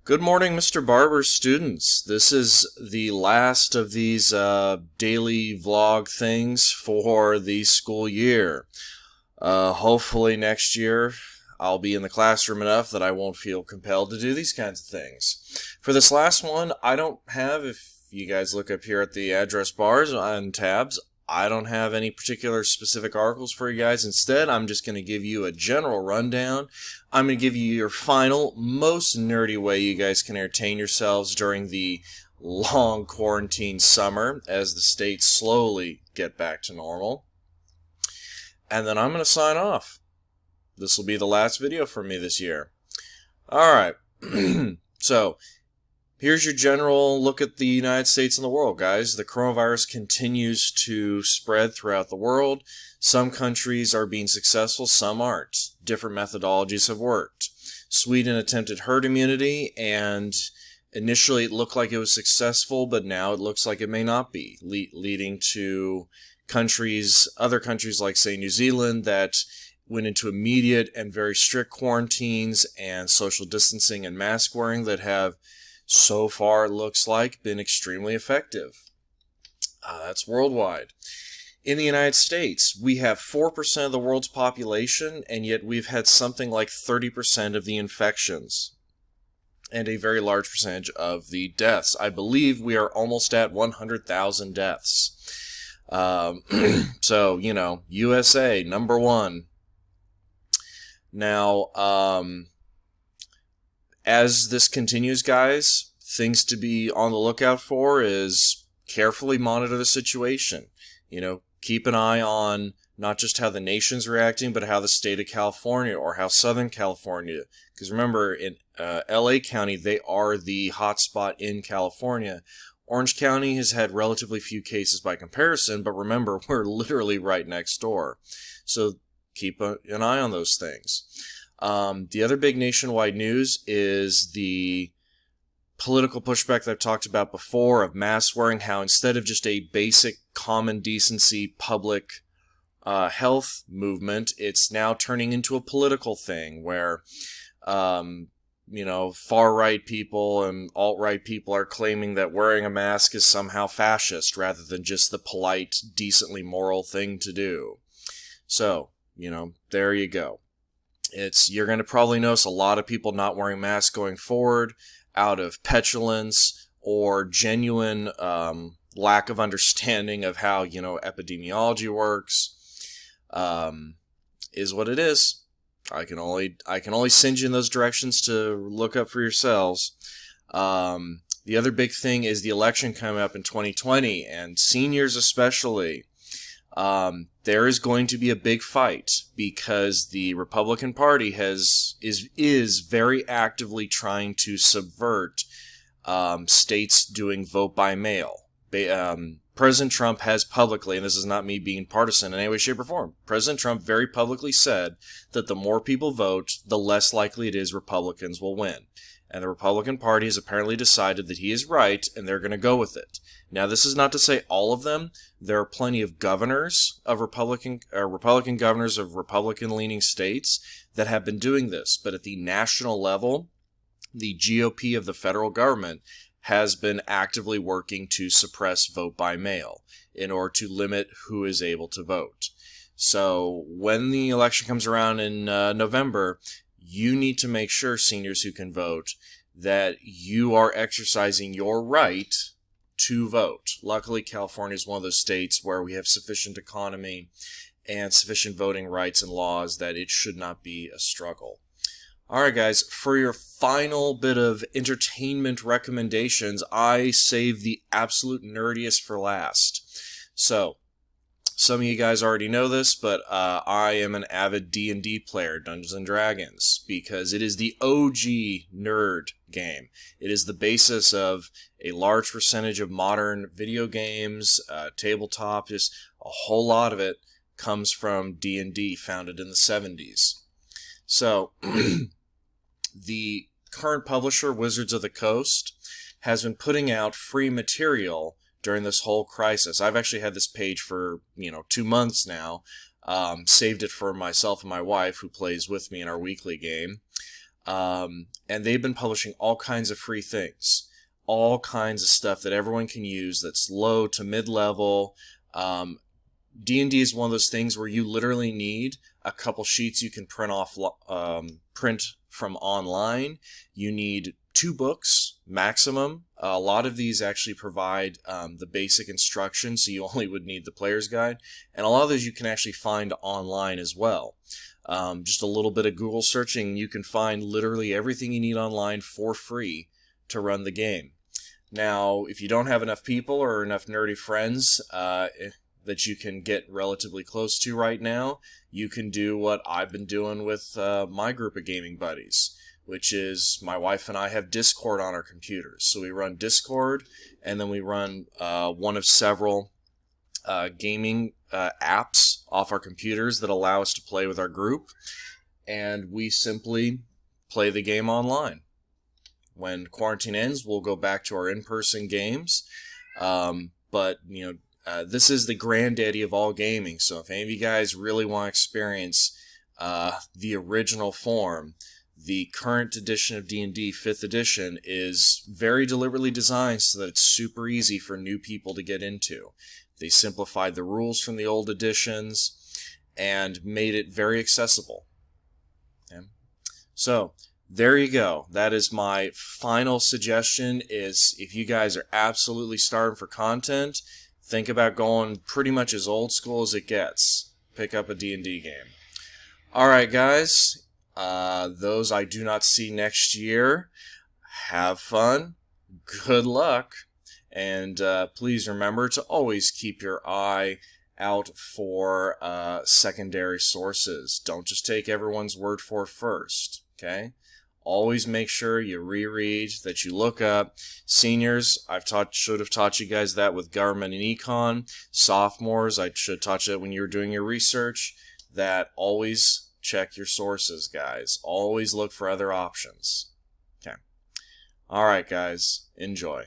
Good morning, Mr. Barber students. This is the last of these daily vlog things for the school year. Hopefully next year I'll be in the classroom enough that I won't feel compelled to do these kinds of things. For this last one, I don't have, if you guys look up here at the address bars and tabs, I don't have any particular specific articles for you guys. Instead, I'm just going to give you a general rundown. I'm going to give you your final, most nerdy way you guys can entertain yourselves during the long quarantine summer as the states slowly get back to normal. And then I'm going to sign off. This will be the last video for me this year. Alright, so here's your general look at the United States and the world, guys. The coronavirus continues to spread throughout the world. Some countries are being successful, some aren't. Different methodologies have worked. Sweden attempted herd immunity, and initially it looked like it was successful, but now it looks like it may not be, leading to other countries like, say, New Zealand, that went into immediate and very strict quarantines and social distancing and mask wearing that have, so far it looks like, been extremely effective. That's worldwide. In the United States, we have 4% of the world's population, and yet we've had something like 30% of the infections and a very large percentage of the deaths. I believe we are almost at 100,000 deaths. So, USA, number one. Now, as this continues, guys, things to be on the lookout for is carefully monitor the situation. Keep an eye on not just how the nation's reacting, but how the state of California or how Southern California, because remember, in LA County, they are the hotspot in California. Orange County has had relatively few cases by comparison, but remember, we're literally right next door. So keep an eye on those things. The other big nationwide news is the political pushback that I've talked about before of mask wearing, how instead of just a basic common decency public health movement, it's now turning into a political thing where far-right people and alt-right people are claiming that wearing a mask is somehow fascist rather than just the polite, decently moral thing to do. So, there you go. You're going to probably notice a lot of people not wearing masks going forward out of petulance or genuine lack of understanding of how, epidemiology works. Is what it is. I can only send you in those directions to look up for yourselves. The other big thing is the election coming up in 2020, and seniors especially. There is going to be a big fight because the Republican Party is very actively trying to subvert states doing vote by mail. President Trump has publicly, and this is not me being partisan in any way, shape, or form, President Trump very publicly said that the more people vote, the less likely it is Republicans will win. And the Republican Party has apparently decided that he is right, and they're going to go with it. Now, this is not to say all of them. There are plenty of governors of Republican governors of Republican-leaning states that have been doing this. But at the national level, the GOP of the federal government has been actively working to suppress vote by mail in order to limit who is able to vote. So when the election comes around in November, you need to make sure, seniors who can vote, that you are exercising your right to vote. Luckily, California is one of those states where we have sufficient economy and sufficient voting rights and laws that it should not be a struggle. Alright guys, for your final bit of entertainment recommendations, I saved the absolute nerdiest for last. So, some of you guys already know this, but I am an avid D&D player, Dungeons & Dragons, because it is the OG nerd game. It is the basis of a large percentage of modern video games, tabletop, just a whole lot of it comes from D&D, founded in the 70s. So, the current publisher, Wizards of the Coast, has been putting out free material during this whole crisis. I've actually had this page for, 2 months now. Saved it for myself and my wife, who plays with me in our weekly game. And they've been publishing all kinds of free things, all kinds of stuff that everyone can use that's low to mid-level. D&D is one of those things where you literally need a couple sheets you can print from online. You need 2 books maximum. A lot of these actually provide the basic instructions, so you only would need the player's guide. And a lot of those you can actually find online as well. Just a little bit of Google searching, you can find literally everything you need online for free to run the game. Now, if you don't have enough people or enough nerdy friends that you can get relatively close to right now, you can do what I've been doing with my group of gaming buddies, which is my wife and I have Discord on our computers. So we run Discord, and then we run one of several gaming apps off our computers that allow us to play with our group, and we simply play the game online. When quarantine ends, we'll go back to our in-person games, but this is the granddaddy of all gaming, so if any of you guys really want to experience the original form, the current edition of D&D, 5th edition, is very deliberately designed so that it's super easy for new people to get into. They simplified the rules from the old editions and made it very accessible. Okay? So, there you go. That is my final suggestion, is if you guys are absolutely starving for content, think about going pretty much as old school as it gets. Pick up a D&D game. Alright guys, those I do not see next year, have fun, good luck, and please remember to always keep your eye out for secondary sources. Don't just take everyone's word for it first, okay? Always make sure you reread, that you look up. Seniors, should have taught you guys that with government and econ. Sophomores, I should have taught you that when you were doing your research, that always check your sources, guys. Always look for other options. Okay. Alright, guys. Enjoy.